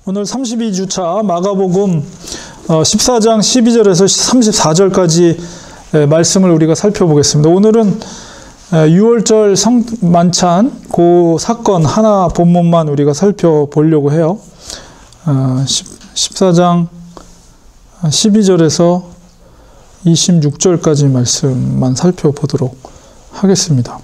오늘 32주차 마가복음 14장 12절에서 34절까지 말씀을 우리가 살펴보겠습니다. 오늘은 6월절 성만찬 그 사건 하나 본문만 우리가 살펴보려고 해요. 14장 12절에서 26절까지 말씀만 살펴보도록 하겠습니다.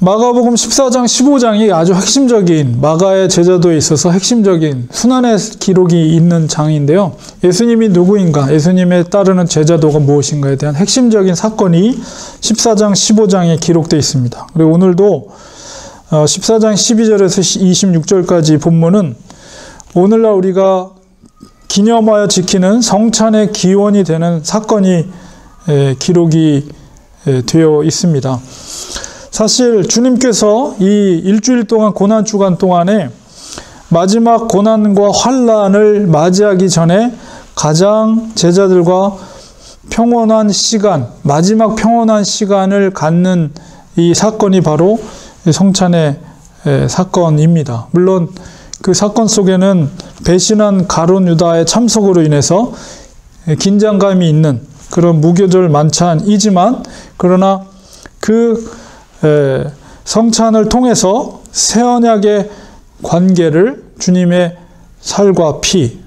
마가복음 14장 15장이 아주 핵심적인, 마가의 제자도에 있어서 핵심적인 순환의 기록이 있는 장인데요. 예수님이 누구인가, 예수님에 따르는 제자도가 무엇인가에 대한 핵심적인 사건이 14장 15장에 기록되어 있습니다. 그리고 오늘도 14장 12절에서 26절까지 본문은 오늘날 우리가 기념하여 지키는 성찬의 기원이 되는 사건이 기록이 되어 있습니다. 사실 주님께서 이 일주일 동안 고난주간 동안에 마지막 고난과 환난을 맞이하기 전에 가장 제자들과 평온한 시간, 마지막 평온한 시간을 갖는 이 사건이 바로 성찬의 사건입니다. 물론 그 사건 속에는 배신한 가룟 유다의 참석으로 인해서 긴장감이 있는 그런 무교절 만찬이지만, 그러나 그 성찬을 통해서 새 언약의 관계를 주님의 살과 피,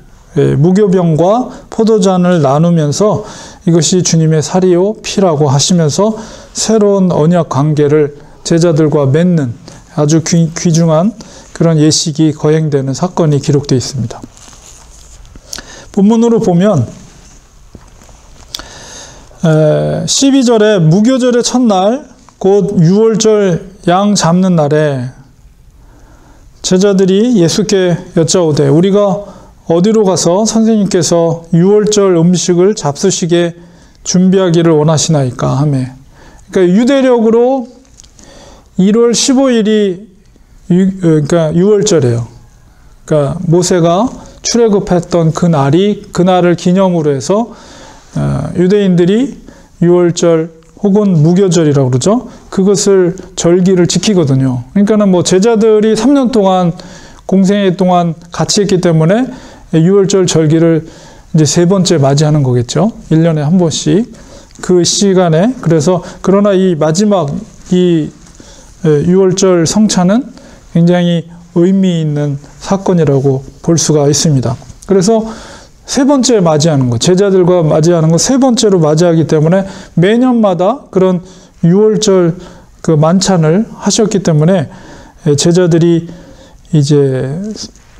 무교병과 포도잔을 나누면서 이것이 주님의 살이요 피라고 하시면서 새로운 언약 관계를 제자들과 맺는 아주 귀중한 그런 예식이 거행되는 사건이 기록되어 있습니다. 본문으로 보면 12절에 무교절의 첫날 곧 6월절 양 잡는 날에 제자들이 예수께 여짜오되 우리가 어디로 가서 선생님께서 6월절 음식을 잡수시게 준비하기를 원하시나이까 하며, 그러니까 유대력으로 1월 15일이 그러니까 6월절이에요. 그러니까 모세가 출애굽했던 그 날을 기념으로 해서 유대인들이 6월절 혹은 무교절이라고 그러죠. 그것을 절기를 지키거든요. 그러니까는 뭐 제자들이 3년 동안 공생애 동안 같이 했기 때문에 6월절 절기를 이제 세 번째 맞이하는 거겠죠. 1년에 한 번씩 그 시간에. 그래서 그러나 이 마지막 이 6월절 성찬은 굉장히 의미 있는 사건이라고 볼 수가 있습니다. 그래서 세 번째 맞이하는 것, 제자들과 맞이하는 것 세 번째로 맞이하기 때문에 매년마다 그런 6월절 그 만찬을 하셨기 때문에 제자들이 이제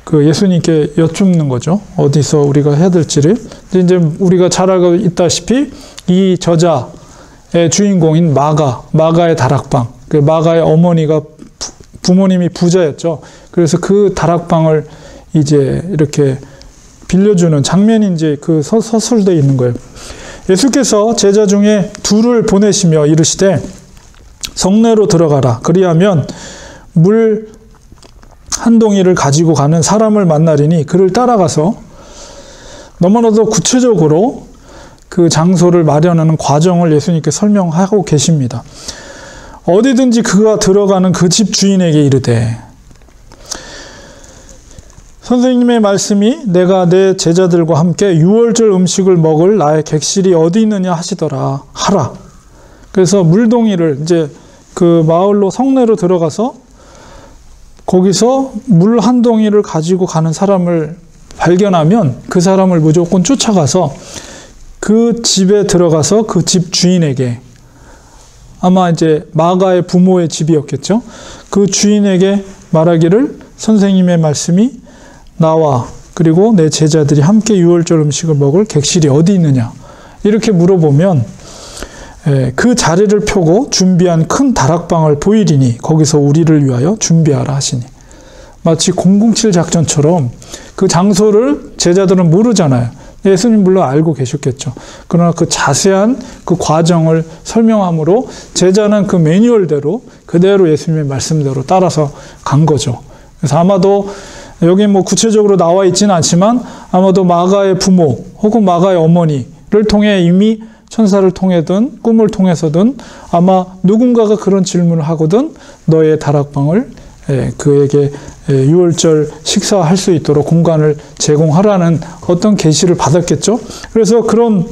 그 예수님께 여쭙는 거죠. 어디서 우리가 해야 될지를. 이제 우리가 잘 알고 있다시피 이 저자의 주인공인 마가의 다락방. 그 마가의 어머니가 부모님이 부자였죠. 그래서 그 다락방을 이제 이렇게 빌려주는 장면이 이제 그 서술되어 있는 거예요. 예수께서 제자 중에 둘을 보내시며 이르시되 성내로 들어가라. 그리하면 물 한 동이를 가지고 가는 사람을 만나리니 그를 따라가서 너무나도 구체적으로 그 장소를 마련하는 과정을 예수님께 설명하고 계십니다. 어디든지 그가 들어가는 그 집 주인에게 이르되, 선생님의 말씀이 내가 내 제자들과 함께 6월절 음식을 먹을 나의 객실이 어디 있느냐 하라. 그래서 물동이를 이제 그 마을로 성내로 들어가서 거기서 물 한 동이를 가지고 가는 사람을 발견하면 그 사람을 무조건 쫓아가서 그 집에 들어가서 그 집 주인에게, 아마 이제 마가의 부모의 집이었겠죠. 그 주인에게 말하기를 선생님의 말씀이 나와 그리고 내 제자들이 함께 6월절 음식을 먹을 객실이 어디 있느냐 이렇게 물어보면 그 자리를 펴고 준비한 큰 다락방을 보이리니 거기서 우리를 위하여 준비하라 하시니, 마치 007 작전처럼 그 장소를 제자들은 모르잖아요. 예수님 물론 알고 계셨겠죠. 그러나 그 자세한 그 과정을 설명함으로 제자는 그 매뉴얼대로 그대로 예수님의 말씀대로 따라서 간 거죠. 그래서 아마도 여기 뭐 구체적으로 나와 있지는 않지만 아마도 마가의 부모 혹은 마가의 어머니를 통해 이미 천사를 통해든 꿈을 통해서든 아마 누군가가 그런 질문을 하거든 너의 다락방을 그에게 유월절 식사할 수 있도록 공간을 제공하라는 어떤 계시를 받았겠죠. 그래서 그런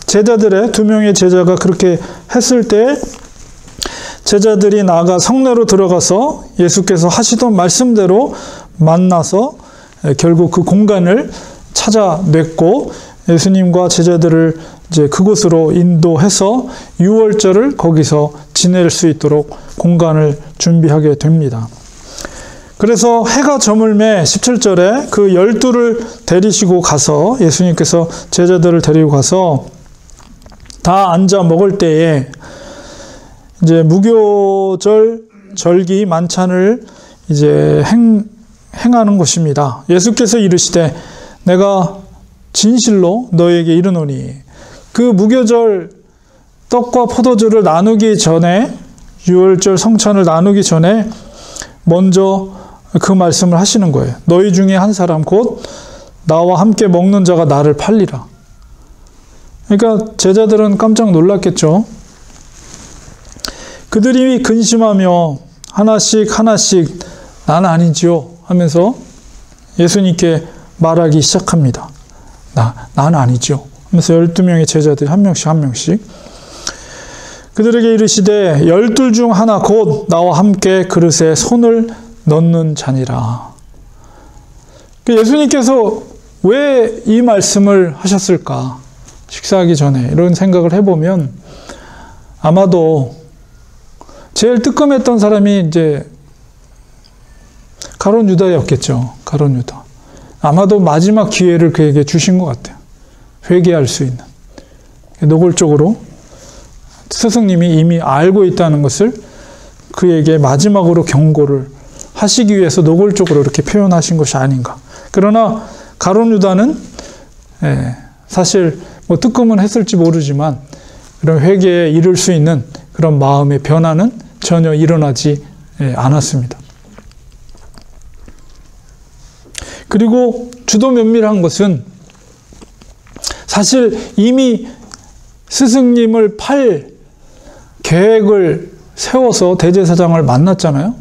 제자들의 2명의 제자가 그렇게 했을 때 제자들이 나아가 성내로 들어가서 예수께서 하시던 말씀대로 만나서 결국 그 공간을 찾아냈고 예수님과 제자들을 이제 그곳으로 인도해서 유월절을 거기서 지낼 수 있도록 공간을 준비하게 됩니다. 그래서 해가 저물매 17절에 그 12를 데리시고 가서 예수님께서 제자들을 데리고 가서 다 앉아 먹을 때에 이제 무교절 절기 만찬을 이제 행하는 것입니다. 예수께서 이르시되 내가 진실로 너에게 이르노니 그 무교절 떡과 포도주를 나누기 전에 유월절 성찬을 나누기 전에 먼저 그 말씀을 하시는 거예요. 너희 중에 한 사람 곧 나와 함께 먹는 자가 나를 팔리라. 그러니까 제자들은 깜짝 놀랐겠죠. 그들이 근심하며 하나씩 난 아니지요 하면서 예수님께 말하기 시작합니다. 난 아니죠 하면서 12명의 제자들이 한 명씩 그들에게 이르시되 12 중 하나 곧 나와 함께 그릇에 손을 넣는 자니라. 예수님께서 왜 이 말씀을 하셨을까? 식사하기 전에 이런 생각을 해보면 아마도 제일 뜨끔했던 사람이 이제 가룟 유다였겠죠. 가룟 유다. 아마도 마지막 기회를 그에게 주신 것 같아요. 회개할 수 있는. 노골적으로 스승님이 이미 알고 있다는 것을 그에게 마지막으로 경고를 하시기 위해서 노골적으로 이렇게 표현하신 것이 아닌가. 그러나 가룟 유다는 사실 뭐 뜨끔은 했을지 모르지만 그런 회개에 이를 수 있는 그런 마음의 변화는 전혀 일어나지 않았습니다. 그리고 주도 면밀한 것은 사실 이미 스승님을 팔 계획을 세워서 대제사장을 만났잖아요.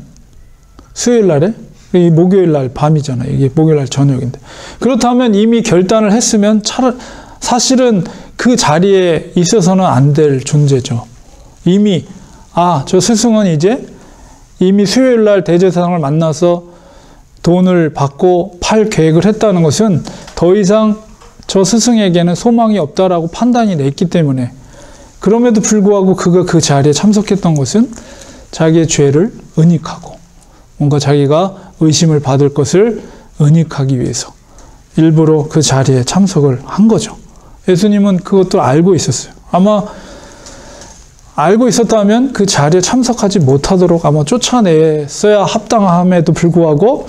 수요일 날에. 이 목요일 날 밤이잖아요. 이게 목요일 날 저녁인데. 그렇다면 이미 결단을 했으면 사실은 그 자리에 있어서는 안 될 존재죠. 이미 저 스승은 이제 이미 수요일 날 대제사장을 만나서 돈을 받고 팔 계획을 했다는 것은 더 이상 저 스승에게는 소망이 없다라고 판단이 냈기 때문에 그럼에도 불구하고 그가 그 자리에 참석했던 것은 자기의 죄를 은닉하고 뭔가 자기가 의심을 받을 것을 은닉하기 위해서 일부러 그 자리에 참석을 한 거죠. 예수님은 그것도 알고 있었어요. 아마 알고 있었다면 그 자리에 참석하지 못하도록 아마 쫓아냈어야 합당함에도 불구하고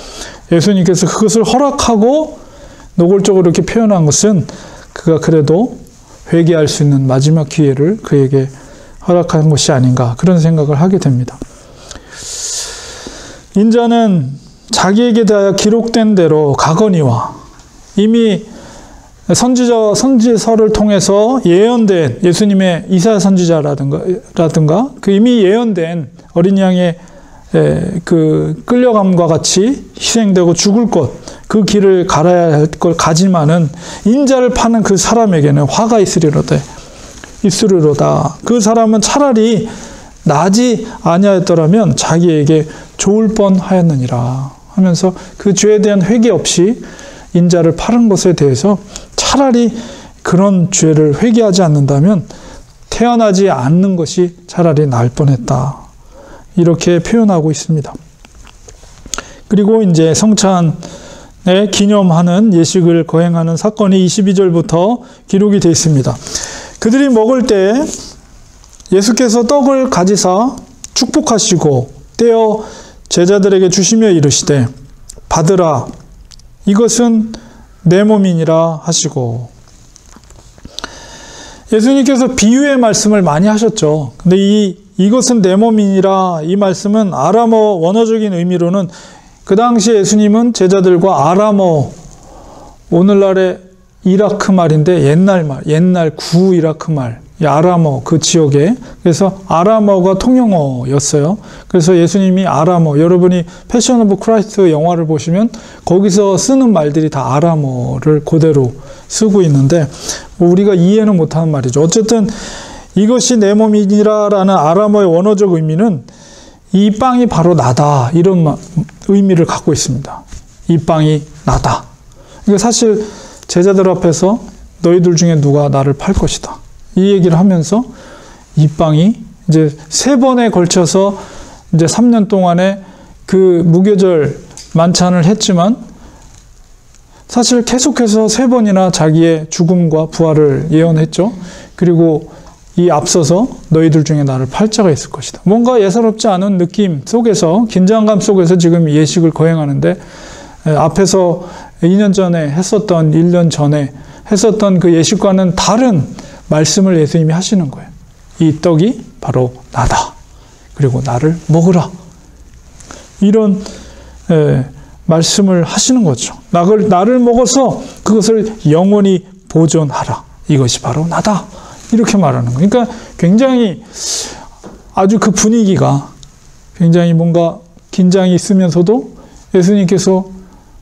예수님께서 그것을 허락하고 노골적으로 이렇게 표현한 것은 그가 그래도 회개할 수 있는 마지막 기회를 그에게 허락한 것이 아닌가 그런 생각을 하게 됩니다. 인자는 자기에게 대하여 기록된 대로 가거니와 이미 선지서를 통해서 예언된 예수님의 이사야 선지자라든가 그 이미 예언된 어린 양의 그 끌려감과 같이 희생되고 죽을 것, 그 길을 갈아야 할 걸 가지만은 인자를 파는 그 사람에게는 화가 있으리로다. 그 사람은 차라리 나지 아니하였더라면 자기에게 좋을 뻔하였느니라 하면서 그 죄에 대한 회개 없이 인자를 파는 것에 대해서 차라리 그런 죄를 회개하지 않는다면 태어나지 않는 것이 차라리 나을 뻔했다. 이렇게 표현하고 있습니다. 그리고 이제 성찬에 기념하는 예식을 거행하는 사건이 22절부터 기록이 되어 있습니다. 그들이 먹을 때 예수께서 떡을 가지사 축복하시고 떼어 제자들에게 주시며 이르시되 받으라 이것은 내 몸이니라 하시고 예수님께서 비유의 말씀을 많이 하셨죠. 근데 이것은 내 몸이니라 이 말씀은 아람어 원어적인 의미로는 그 당시 예수님은 제자들과 아람어 오늘날의 이라크 말인데 옛날 구 이라크 말 이 아람어 그 지역에. 그래서 아람어가 통용어였어요. 그래서 예수님이 아람어, 여러분이 패션 오브 크라이스트 영화를 보시면 거기서 쓰는 말들이 다 아람어를 그대로 쓰고 있는데 뭐 우리가 이해는 못하는 말이죠. 어쨌든 이것이 내 몸이니라라는 아람어의 원어적 의미는 이 빵이 바로 나다, 이런 의미를 갖고 있습니다. 이 빵이 나다. 그러니까 사실 제자들 앞에서 너희들 중에 누가 나를 팔 것이다, 이 얘기를 하면서 이 빵이 이제 3번에 걸쳐서 이제 3년 동안에 그 무교절 만찬을 했지만 사실 계속해서 3번이나 자기의 죽음과 부활을 예언했죠. 그리고 이 앞서서 너희들 중에 나를 팔 자가 있을 것이다. 뭔가 예사롭지 않은 느낌 속에서, 긴장감 속에서 지금 예식을 거행하는데 앞에서 2년 전에 했었던, 1년 전에 했었던 그 예식과는 다른 말씀을 예수님이 하시는 거예요. 이 떡이 바로 나다. 그리고 나를 먹으라. 이런 말씀을 하시는 거죠. 나를 먹어서 그것을 영원히 보존하라. 이것이 바로 나다. 이렇게 말하는 거예요. 그러니까 굉장히 아주 그 분위기가 굉장히 뭔가 긴장이 있으면서도 예수님께서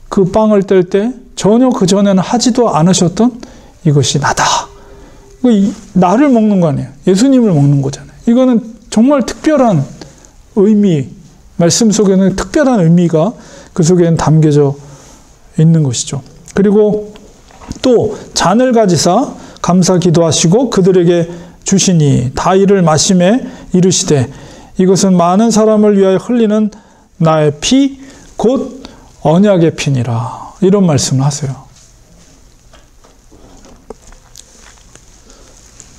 그 빵을 뗄 때 전혀 그전에는 하지도 않으셨던 이것이 나다. 나를 먹는 거 아니에요. 예수님을 먹는 거잖아요. 이거는 정말 특별한 의미, 말씀 속에는 특별한 의미가 그 속에는 담겨져 있는 것이죠. 그리고 또 잔을 가지사 감사 기도하시고 그들에게 주시니 다 이를 마시매 이르시되 이것은 많은 사람을 위하여 흘리는 나의 피 곧 언약의 피니라. 이런 말씀을 하세요.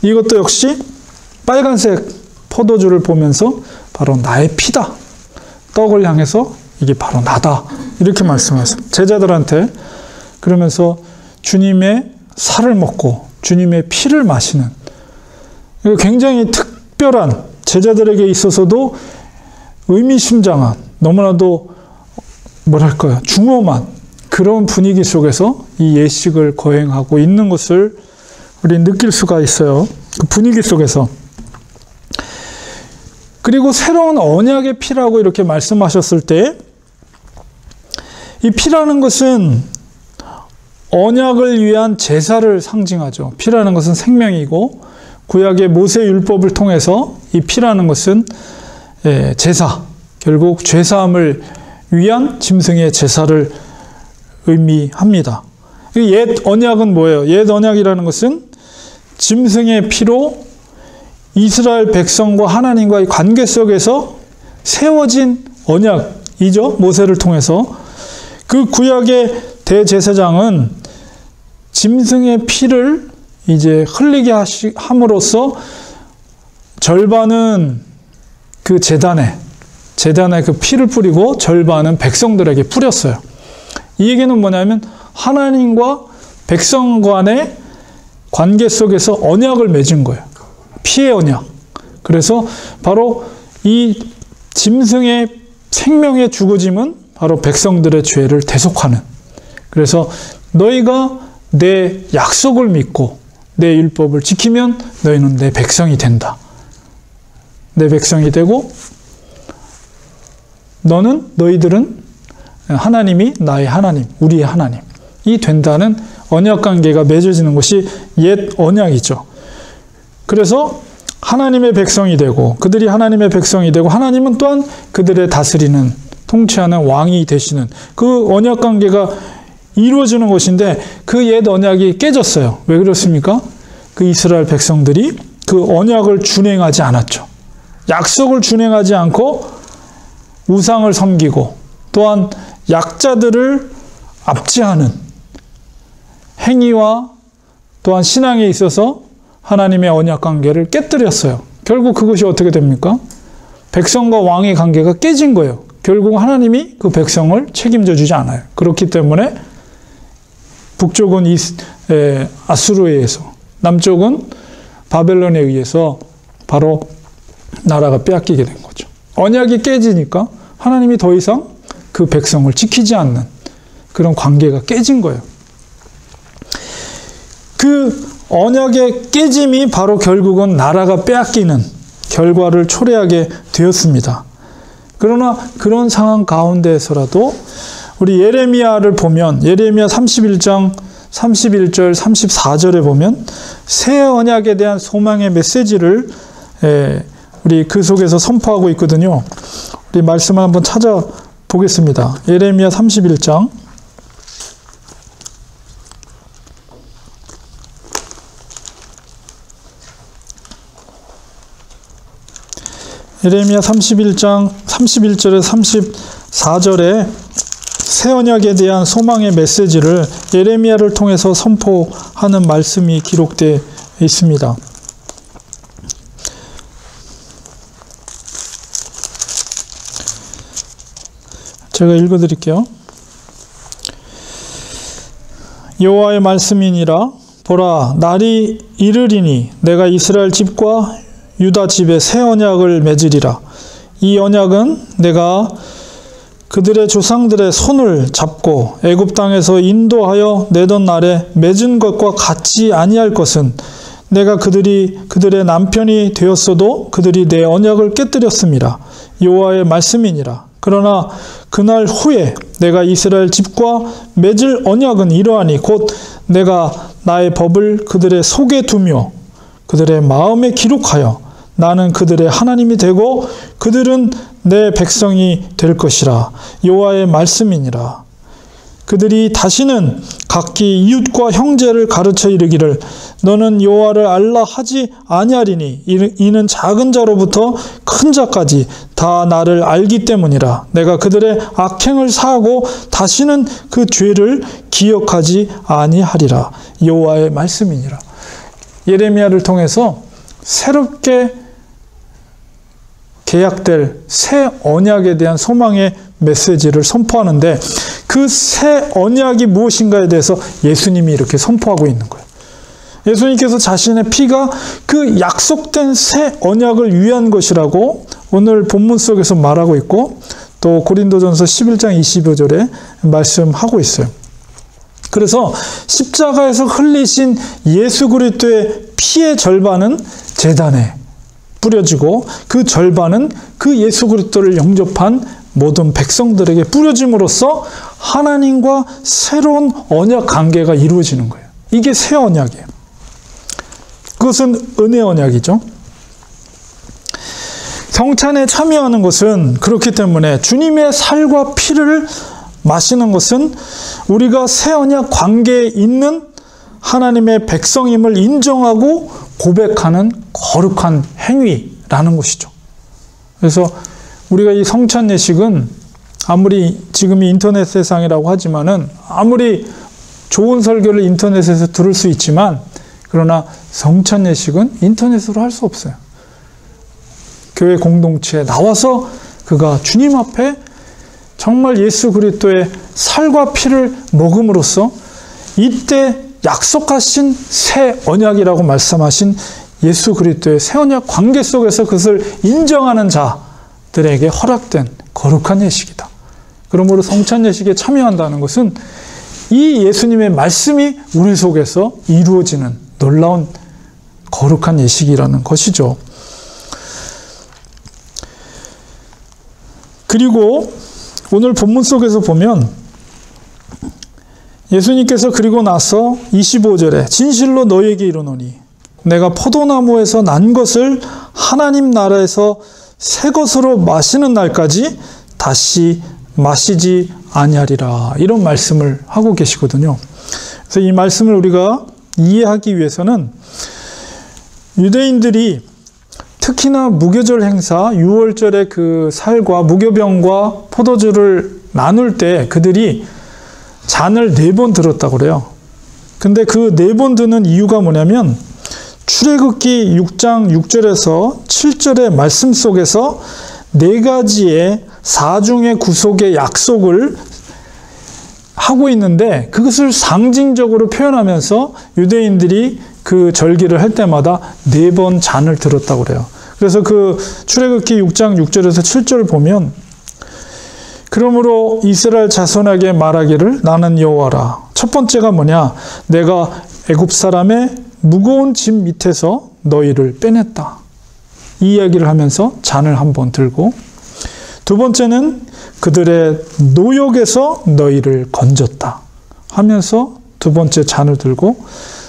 이것도 역시 빨간색 포도주를 보면서 바로 나의 피다. 떡을 향해서 이게 바로 나다. 이렇게 말씀하세요. 제자들한테. 그러면서 주님의 살을 먹고 주님의 피를 마시는, 굉장히 특별한, 제자들에게 있어서도 의미심장한, 너무나도 뭐랄까요, 중엄한 그런 분위기 속에서 이 예식을 거행하고 있는 것을 우리 느낄 수가 있어요. 그 분위기 속에서. 그리고 새로운 언약의 피라고 이렇게 말씀하셨을 때, 이 피라는 것은 언약을 위한 제사를 상징하죠. 피라는 것은 생명이고, 구약의 모세 율법을 통해서 이 피라는 것은 제사, 결국 죄사함을 위한 짐승의 제사를 의미합니다. 옛 언약은 뭐예요? 옛 언약이라는 것은 짐승의 피로 이스라엘 백성과 하나님과의 관계 속에서 세워진 언약이죠. 모세를 통해서. 그 구약의 대제사장은 짐승의 피를 이제 흘리게 함으로써 절반은 그 제단에 그 피를 뿌리고 절반은 백성들에게 뿌렸어요. 이 얘기는 뭐냐면 하나님과 백성 간의 관계 속에서 언약을 맺은 거예요. 피의 언약. 그래서 바로 이 짐승의 생명의 죽어짐은 바로 백성들의 죄를 대속하는. 그래서 너희가 내 약속을 믿고 내 율법을 지키면 너희는 내 백성이 된다. 내 백성이 되고 너희들은 하나님이 나의 하나님, 우리의 하나님이 된다는 언약관계가 맺어지는 것이 옛 언약이죠. 그래서 하나님의 백성이 되고 그들이 하나님의 백성이 되고 하나님은 또한 그들의 다스리는, 통치하는 왕이 되시는 그 언약관계가 이루어지는 것인데 그 옛 언약이 깨졌어요. 왜 그렇습니까? 그 이스라엘 백성들이 그 언약을 준행하지 않았죠. 약속을 준행하지 않고 우상을 섬기고 또한 약자들을 압제하는 행위와 또한 신앙에 있어서 하나님의 언약 관계를 깨뜨렸어요. 결국 그것이 어떻게 됩니까? 백성과 왕의 관계가 깨진 거예요. 결국 하나님이 그 백성을 책임져 주지 않아요. 그렇기 때문에 북쪽은 아수르에 의해서, 남쪽은 바벨론에 의해서 바로 나라가 빼앗기게 된 거죠. 언약이 깨지니까 하나님이 더 이상 그 백성을 지키지 않는 그런 관계가 깨진 거예요. 그 언약의 깨짐이 바로 결국은 나라가 빼앗기는 결과를 초래하게 되었습니다. 그러나 그런 상황 가운데에서라도 우리 예레미야를 보면 예레미야 31장 31절 34절에 보면 새 언약에 대한 소망의 메시지를 우리 그 속에서 선포하고 있거든요. 우리 말씀을 한번 찾아보겠습니다. 예레미야 31장 예레미야 31장 31절에 34절에 새 언약에 대한 소망의 메시지를 예레미야를 통해서 선포하는 말씀이 기록되어 있습니다. 제가 읽어드릴게요. 여호와의 말씀이니라. 보라, 날이 이르리니 내가 이스라엘 집과 유다 집에 새 언약을 맺으리라. 이 언약은 내가 그들의 조상들의 손을 잡고 애굽 땅에서 인도하여 내던 날에 맺은 것과 같지 아니할 것은 내가 그들의 남편이 되었어도 그들이 내 언약을 깨뜨렸음이라. 여호와의 말씀이니라. 그러나 그날 후에 내가 이스라엘 집과 맺을 언약은 이러하니 곧 내가 나의 법을 그들의 속에 두며 그들의 마음에 기록하여 나는 그들의 하나님이 되고 그들은 내 백성이 될 것이라. 여호와의 말씀이니라. 그들이 다시는 각기 이웃과 형제를 가르쳐 이르기를 너는 여호와를 알라 하지 아니하리니 이는 작은 자로부터 큰 자까지 다 나를 알기 때문이라. 내가 그들의 악행을 사하고 다시는 그 죄를 기억하지 아니하리라. 여호와의 말씀이니라. 예레미야를 통해서 새롭게 계약될 새 언약에 대한 소망의 메시지를 선포하는데 그 새 언약이 무엇인가에 대해서 예수님이 이렇게 선포하고 있는 거예요. 예수님께서 자신의 피가 그 약속된 새 언약을 위한 것이라고 오늘 본문 속에서 말하고 있고 또 고린도전서 11장 25절에 말씀하고 있어요. 그래서 십자가에서 흘리신 예수 그리스도의 피의 절반은 제단에 뿌려지고 그 절반은 그 예수 그리스도를 영접한 모든 백성들에게 뿌려짐으로써 하나님과 새로운 언약 관계가 이루어지는 거예요. 이게 새 언약이에요. 그것은 은혜 언약이죠. 성찬에 참여하는 것은 그렇기 때문에 주님의 살과 피를 마시는 것은 우리가 새 언약 관계에 있는 하나님의 백성임을 인정하고 고백하는 거룩한 행위라는 것이죠. 그래서 우리가 이 성찬 예식은 아무리 지금이 인터넷 세상이라고 하지만은 아무리 좋은 설교를 인터넷에서 들을 수 있지만 그러나 성찬 예식은 인터넷으로 할 수 없어요. 교회 공동체에 나와서 그가 주님 앞에 정말 예수 그리스도의 살과 피를 먹음으로써 이때 약속하신 새 언약이라고 말씀하신 예수 그리스도의 새 언약 관계 속에서 그것을 인정하는 자들에게 허락된 거룩한 예식이다. 그러므로 성찬 예식에 참여한다는 것은 이 예수님의 말씀이 우리 속에서 이루어지는 놀라운 거룩한 예식이라는 것이죠. 그리고 오늘 본문 속에서 보면 예수님께서 그리고 나서 25절에 진실로 너희에게 이르노니 내가 포도나무에서 난 것을 하나님 나라에서 새 것으로 마시는 날까지 다시 마시지 아니하리라. 이런 말씀을 하고 계시거든요. 그래서 이 말씀을 우리가 이해하기 위해서는 유대인들이 특히나 무교절 행사 6월절의 그 살과 무교병과 포도주를 나눌 때 그들이 잔을 4번 들었다고 그래요. 근데 그 4번 드는 이유가 뭐냐면 출애굽기 6장 6절에서 7절의 말씀 속에서 4가지의 사중의 구속의 약속을 하고 있는데 그것을 상징적으로 표현하면서 유대인들이 그 절기를 할 때마다 4번 잔을 들었다고 그래요. 그래서 그 출애굽기 6장 6절에서 7절을 보면 그러므로 이스라엘 자손에게 말하기를 나는 여호와라. 첫 번째가 뭐냐? 내가 애굽 사람의 무거운 짐 밑에서 너희를 빼냈다. 이 이야기를 하면서 잔을 한번 들고, 두 번째는 그들의 노역에서 너희를 건졌다 하면서 두 번째 잔을 들고,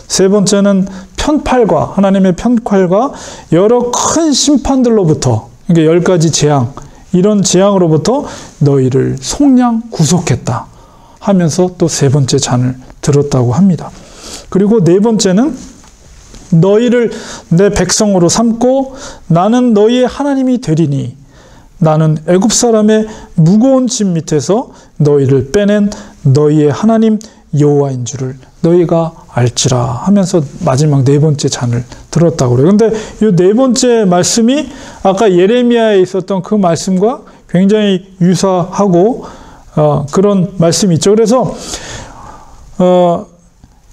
세 번째는 편팔과, 하나님의 편팔과 여러 큰 심판들로부터, 그러니까 10가지 재앙, 이런 재앙으로부터 너희를 속량 구속했다 하면서 또 세 번째 잔을 들었다고 합니다. 그리고 네 번째는 너희를 내 백성으로 삼고 나는 너희의 하나님이 되리니 나는 애굽 사람의 무거운 짐 밑에서 너희를 빼낸 너희의 하나님 여호와인 줄을 너희가 알지라 하면서 마지막 네 번째 잔을 들었다고 그래요. 근데 이 네 번째 말씀이 아까 예레미야에 있었던 그 말씀과 굉장히 유사하고 그런 말씀이 있죠. 그래서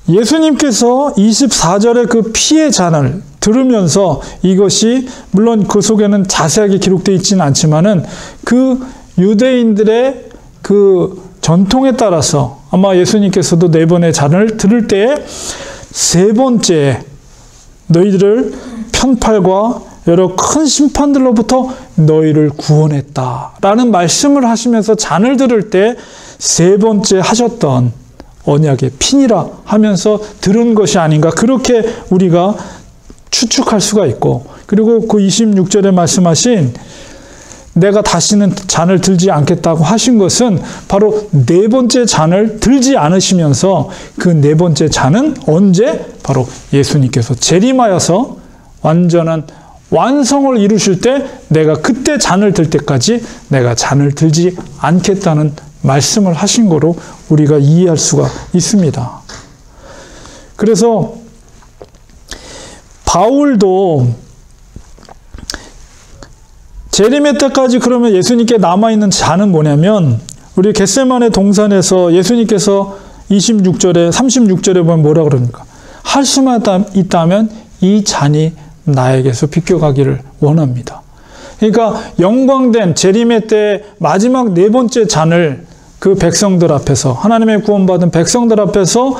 예수님께서 24절의 그 피의 잔을 들으면서 이것이 물론 그 속에는 자세하게 기록되어 있지는 않지만은 그 유대인들의 그 전통에 따라서 아마 예수님께서도 네 번의 잔을 들을 때에 세 번째 너희들을 편팔과 여러 큰 심판들로부터 너희를 구원했다라는 말씀을 하시면서 잔을 들을 때 세 번째 하셨던 언약의 피니라 하면서 들은 것이 아닌가, 그렇게 우리가 추측할 수가 있고, 그리고 그 26절에 말씀하신 내가 다시는 잔을 들지 않겠다고 하신 것은 바로 네 번째 잔을 들지 않으시면서 그 네 번째 잔은 언제? 바로 예수님께서 재림하여서 완전한 완성을 이루실 때 내가 그때 잔을 들 때까지 내가 잔을 들지 않겠다는 말씀을 하신 거로 우리가 이해할 수가 있습니다. 그래서 바울도 재림의 때까지 그러면 예수님께 남아있는 잔은 뭐냐면, 우리 겟세마네 동산에서 예수님께서 26절에 36절에 보면 뭐라 그럽니까? 할 수만 있다면 이 잔이 나에게서 비껴가기를 원합니다. 그러니까 영광된 재림의 때 마지막 네 번째 잔을 그 백성들 앞에서, 하나님의 구원받은 백성들 앞에서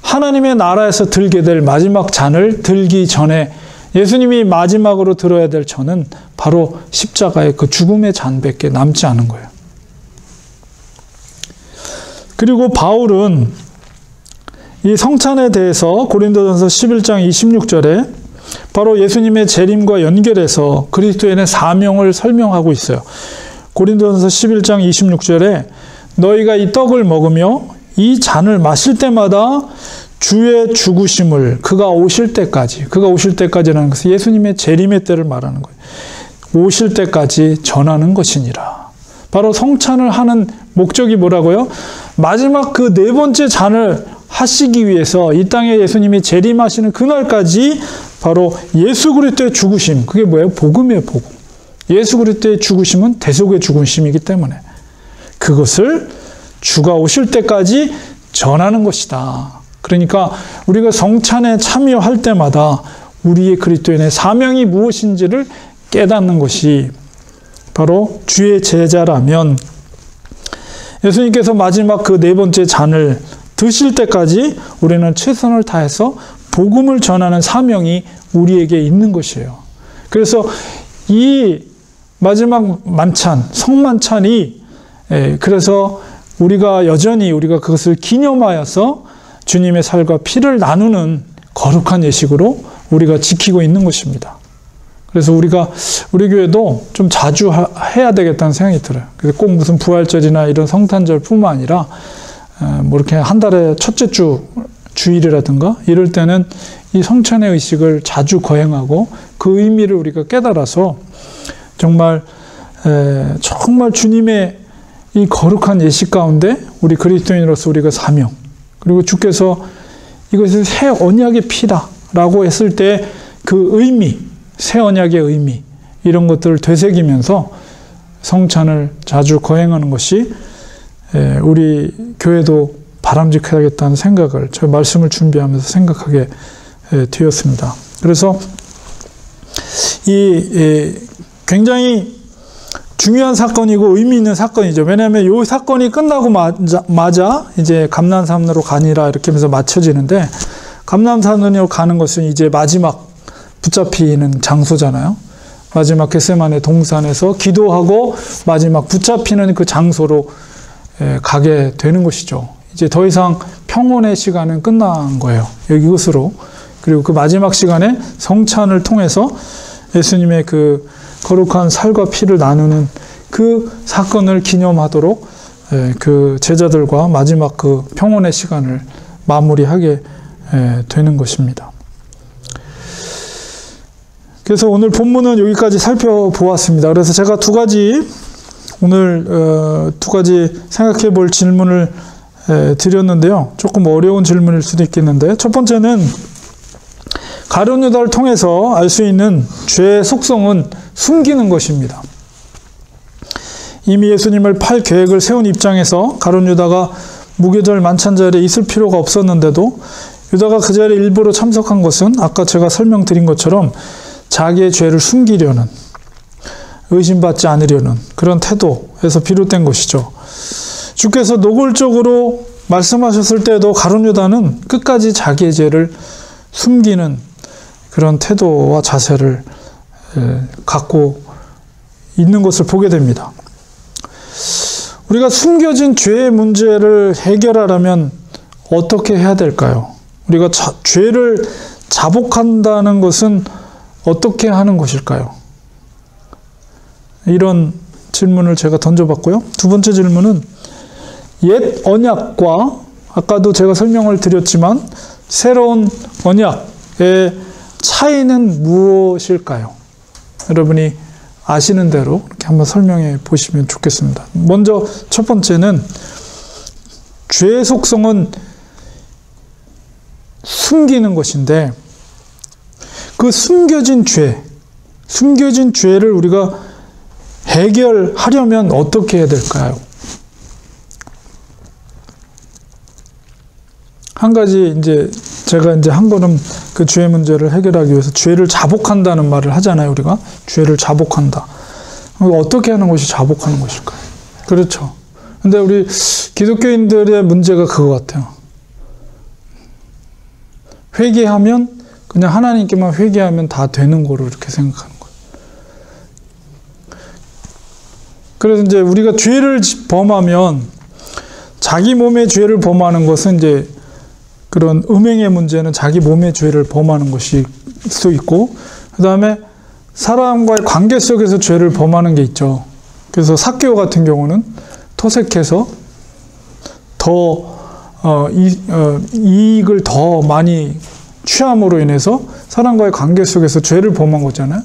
하나님의 나라에서 들게 될 마지막 잔을 들기 전에 예수님이 마지막으로 들어야 될 잔은 바로 십자가의 그 죽음의 잔밖에 남지 않은 거예요. 그리고 바울은 이 성찬에 대해서 고린도전서 11장 26절에 바로 예수님의 재림과 연결해서 그리스도인의 사명을 설명하고 있어요. 고린도전서 11장 26절에 너희가 이 떡을 먹으며 이 잔을 마실 때마다 주의 죽으심을 그가 오실 때까지라는 것은 예수님의 재림의 때를 말하는 거예요. 오실 때까지 전하는 것이니라. 바로 성찬을 하는 목적이 뭐라고요? 마지막 그 네 번째 잔을 하시기 위해서 이 땅에 예수님이 재림하시는 그날까지 바로 예수 그리스도의 죽으심, 그게 뭐예요? 복음이에요, 복음. 예수 그리스도의 죽으심은 대속의 죽으심이기 때문에 그것을 주가 오실 때까지 전하는 것이다. 그러니까 우리가 성찬에 참여할 때마다 우리의 그리스도인의 사명이 무엇인지를 깨닫는 것이 바로 주의 제자라면, 예수님께서 마지막 그 네 번째 잔을 드실 때까지 우리는 최선을 다해서 복음을 전하는 사명이 우리에게 있는 것이에요. 그래서 이 마지막 만찬, 성만찬이 그래서 우리가 여전히 우리가 그것을 기념하여서 주님의 살과 피를 나누는 거룩한 예식으로 우리가 지키고 있는 것입니다. 그래서 우리 교회도 좀 자주 해야 되겠다는 생각이 들어요. 그래서 꼭 무슨 부활절이나 이런 성탄절뿐만 아니라 뭐 이렇게 한 달에 첫째 주 주일이라든가 이럴 때는 이 성찬의 의식을 자주 거행하고 그 의미를 우리가 깨달아서 정말 주님의 이 거룩한 예식 가운데 우리 그리스도인으로서 우리가 사명, 그리고 주께서 이것이 새 언약의 피다라고 했을 때 그 의미, 새 언약의 의미, 이런 것들을 되새기면서 성찬을 자주 거행하는 것이 우리 교회도 바람직하겠다는 생각을 저 말씀을 준비하면서 생각하게 되었습니다. 그래서 이 굉장히 중요한 사건이고 의미 있는 사건이죠. 왜냐하면 이 사건이 끝나고 마자 이제 감난산으로 가니라 이렇게 하면서 맞춰지는데, 감람산으로 가는 것은 이제 마지막 붙잡히는 장소잖아요. 마지막 겟세마네 동산에서 기도하고 마지막 붙잡히는 그 장소로 가게 되는 것이죠. 이제 더 이상 평온의 시간은 끝난 거예요. 여기 이곳으로. 그리고 그 마지막 시간에 성찬을 통해서 예수님의 그 거룩한 살과 피를 나누는 그 사건을 기념하도록 그 제자들과 마지막 그 평온의 시간을 마무리하게 되는 것입니다. 그래서 오늘 본문은 여기까지 살펴보았습니다. 그래서 제가 오늘 두 가지 생각해 볼 질문을 드렸는데요. 조금 어려운 질문일 수도 있겠는데, 첫 번째는 가룟 유다를 통해서 알 수 있는 죄의 속성은 숨기는 것입니다. 이미 예수님을 팔 계획을 세운 입장에서 가룟 유다가 무교절 만찬 자리에 있을 필요가 없었는데도 유다가 그 자리에 일부러 참석한 것은 아까 제가 설명드린 것처럼 자기의 죄를 숨기려는, 의심받지 않으려는 그런 태도에서 비롯된 것이죠. 주께서 노골적으로 말씀하셨을 때도 가룟 유다는 끝까지 자기의 죄를 숨기는 그런 태도와 자세를 갖고 있는 것을 보게 됩니다. 우리가 숨겨진 죄의 문제를 해결하려면 어떻게 해야 될까요? 우리가 죄를 자복한다는 것은 어떻게 하는 것일까요? 이런 질문을 제가 던져봤고요. 두 번째 질문은 옛 언약과 아까도 제가 설명을 드렸지만 새로운 언약의 차이는 무엇일까요? 여러분이 아시는 대로 이렇게 한번 설명해 보시면 좋겠습니다. 먼저 첫 번째는 죄의 속성은 숨기는 것인데, 그 숨겨진 죄를 우리가 해결하려면 어떻게 해야 될까요? 한 가지 제가 한 걸음 그 죄의 문제를 해결하기 위해서 죄를 자복한다는 말을 하잖아요. 우리가 죄를 자복한다. 어떻게 하는 것이 자복하는 것일까요? 그렇죠. 근데 우리 기독교인들의 문제가 그거 같아요. 회개하면 그냥 하나님께만 회개하면 다 되는 거로 이렇게 생각하는 거예요. 그래서 우리가 죄를 범하면, 자기 몸의 죄를 범하는 것은 그런 음행의 문제는 자기 몸의 죄를 범하는 것일 수 있고, 그 다음에 사람과의 관계 속에서 죄를 범하는 게 있죠. 그래서 삭개오 같은 경우는 토색해서 더 이익을 더 많이 취함으로 인해서 사람과의 관계 속에서 죄를 범한 거잖아요.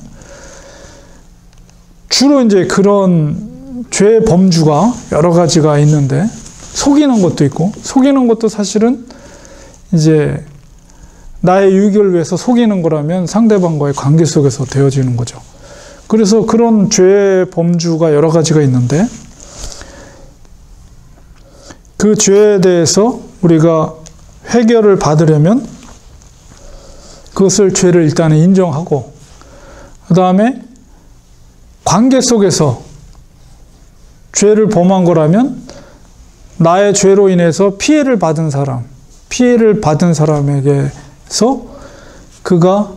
주로 그런 죄의 범주가 여러 가지가 있는데, 속이는 것도 있고, 속이는 것도 사실은 나의 유익을 위해서 속이는 거라면 상대방과의 관계 속에서 되어지는 거죠. 그래서 그런 죄의 범주가 여러 가지가 있는데, 그 죄에 대해서 우리가 해결을 받으려면 그것을 죄를 일단은 인정하고, 그 다음에 관계 속에서 죄를 범한 거라면 나의 죄로 인해서 피해를 받은 사람에게서 그가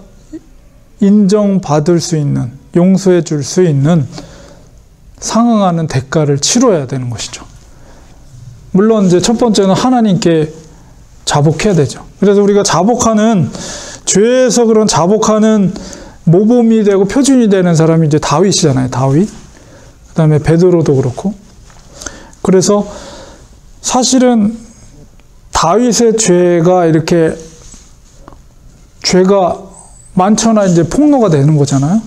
인정받을 수 있는, 용서해 줄 수 있는 상응하는 대가를 치러야 되는 것이죠. 물론 첫 번째는 하나님께 자복해야 되죠. 그래서 우리가 죄에서 그런 자복하는 모범이 되고 표준이 되는 사람이 다윗이잖아요. 다윗. 그 다음에 베드로도 그렇고. 그래서 사실은 다윗의 죄가 죄가 많거나 폭로가 되는 거잖아요.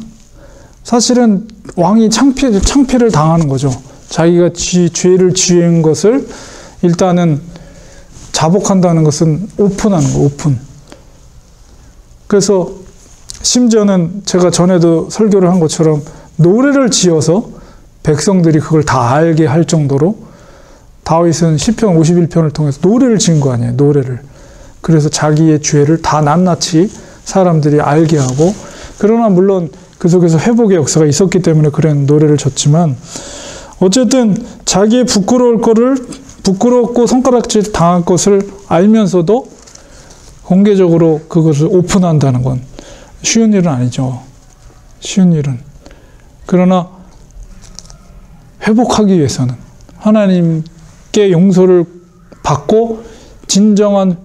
사실은 왕이 창피를 당하는 거죠. 자기가 죄를 지은 것을 일단은 자복한다는 것은 오픈하는 거, 오픈. 그래서 심지어는 제가 전에도 설교를 한 것처럼 노래를 지어서 백성들이 그걸 다 알게 할 정도로 다윗은 시편 51편을 통해서 노래를 지은 거 아니에요. 노래를. 그래서 자기의 죄를 다 낱낱이 사람들이 알게 하고, 그러나 물론 그 속에서 회복의 역사가 있었기 때문에 그런 노래를 졌지만, 어쨌든 자기의 부끄럽고 손가락질 당할 것을 알면서도 공개적으로 그것을 오픈한다는 건 쉬운 일은 아니죠. 쉬운 일은. 그러나 회복하기 위해서는 하나님께 용서를 받고 진정한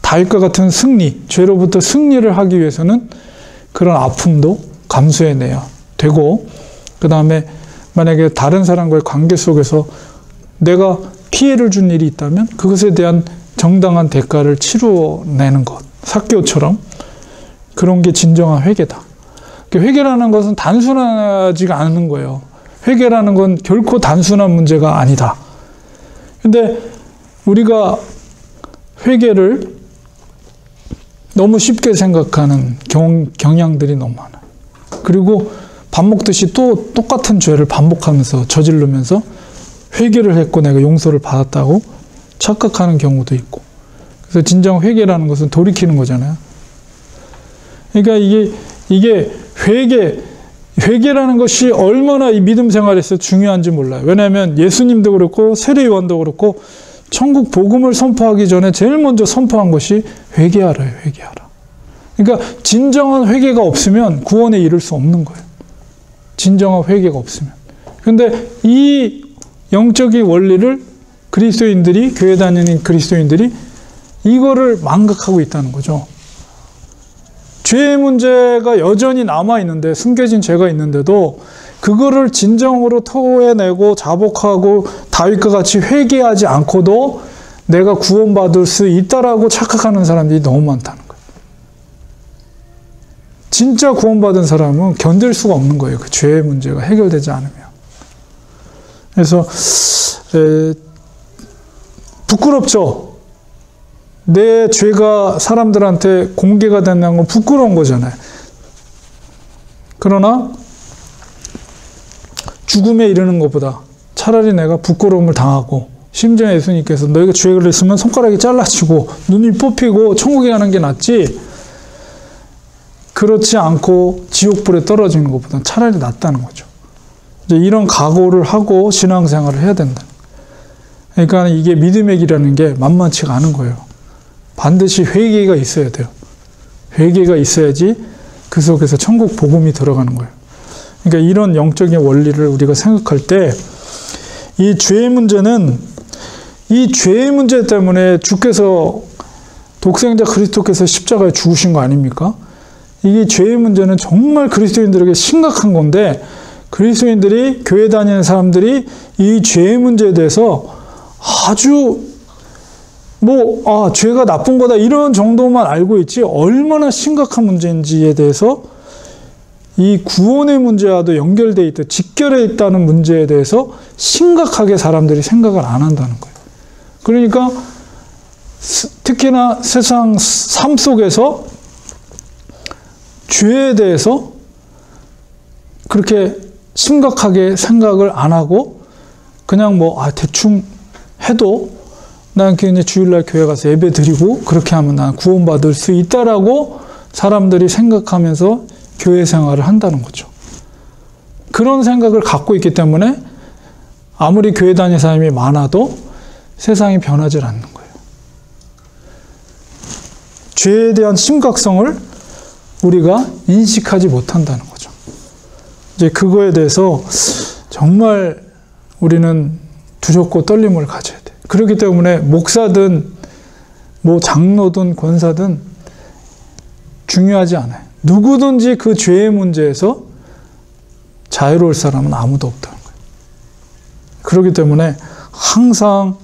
다윗과 같은 승리, 죄로부터 승리를 하기 위해서는 그런 아픔도 감수해내야 되고, 그 다음에 만약에 다른 사람과의 관계 속에서 내가 피해를 준 일이 있다면 그것에 대한 정당한 대가를 치루내는 것, 삭개오처럼 그런 게 진정한 회개다. 회개라는 것은 단순하지가 않은 거예요. 회개라는 건 결코 단순한 문제가 아니다. 근데 우리가 회개를 너무 쉽게 생각하는 경향들이 너무 많아요. 그리고 밥 먹듯이 또 똑같은 죄를 반복하면서 저지르면서 회개를 했고 내가 용서를 받았다고 착각하는 경우도 있고. 그래서 진정 회개라는 것은 돌이키는 거잖아요. 그러니까 이게 회개라는 것이 얼마나 이 믿음 생활에서 중요한지 몰라요. 왜냐하면 예수님도 그렇고 세례요한도 그렇고 천국 복음을 선포하기 전에 제일 먼저 선포한 것이 회개하라예요. 회개하라. 그러니까 진정한 회개가 없으면 구원에 이를 수 없는 거예요. 진정한 회개가 없으면. 그런데 이 영적인 원리를 그리스도인들이, 교회 다니는 그리스도인들이 이거를 망각하고 있다는 거죠. 죄의 문제가 여전히 남아있는데, 숨겨진 죄가 있는데도 그거를 진정으로 토해내고 자복하고 다윗과 같이 회개하지 않고도 내가 구원받을 수 있다라고 착각하는 사람들이 너무 많다는 거예요. 진짜 구원받은 사람은 견딜 수가 없는 거예요. 그 죄의 문제가 해결되지 않으면. 그래서 부끄럽죠. 내 죄가 사람들한테 공개가 된다는 건 부끄러운 거잖아요. 그러나 죽음에 이르는 것보다 차라리 내가 부끄러움을 당하고, 심지어 예수님께서 너희가 죄를 했으면 손가락이 잘라지고 눈이 뽑히고 천국에 가는 게 낫지, 그렇지 않고 지옥불에 떨어지는 것보다 차라리 낫다는 거죠. 이제 이런 각오를 하고 신앙생활을 해야 된다. 그러니까 이게 믿음의 길이라는 게 만만치가 않은 거예요. 반드시 회개가 있어야 돼요. 회개가 있어야지 그 속에서 천국 복음이 들어가는 거예요. 그러니까 이런 영적인 원리를 우리가 생각할 때, 이 죄의 문제는, 이 죄의 문제 때문에 주께서, 독생자 그리스도께서 십자가에 죽으신 거 아닙니까? 이게 죄의 문제는 정말 그리스도인들에게 심각한 건데, 그리스도인들이, 교회 다니는 사람들이 이 죄의 문제에 대해서 아주 죄가 나쁜 거다 이런 정도만 알고 있지 얼마나 심각한 문제인지에 대해서, 이 구원의 문제와도 연결되어 있다, 직결해 있다는 문제에 대해서 심각하게 사람들이 생각을 안 한다는 거예요. 그러니까 특히나 세상 삶 속에서 죄에 대해서 그렇게 심각하게 생각을 안 하고 그냥 대충 해도 난 그냥 주일날 교회 가서 예배 드리고 그렇게 하면 난 구원받을 수 있다라고 사람들이 생각하면서 교회 생활을 한다는 거죠. 그런 생각을 갖고 있기 때문에 아무리 교회 다니는 사람이 많아도 세상이 변하지 않는 거예요. 죄에 대한 심각성을 우리가 인식하지 못한다는 거죠. 이제 그거에 대해서 정말 우리는 두렵고 떨림을 가져야 돼요. 그렇기 때문에 목사든 장로든 권사든 중요하지 않아요. 누구든지 그 죄의 문제에서 자유로울 사람은 아무도 없다는 거예요. 그렇기 때문에 항상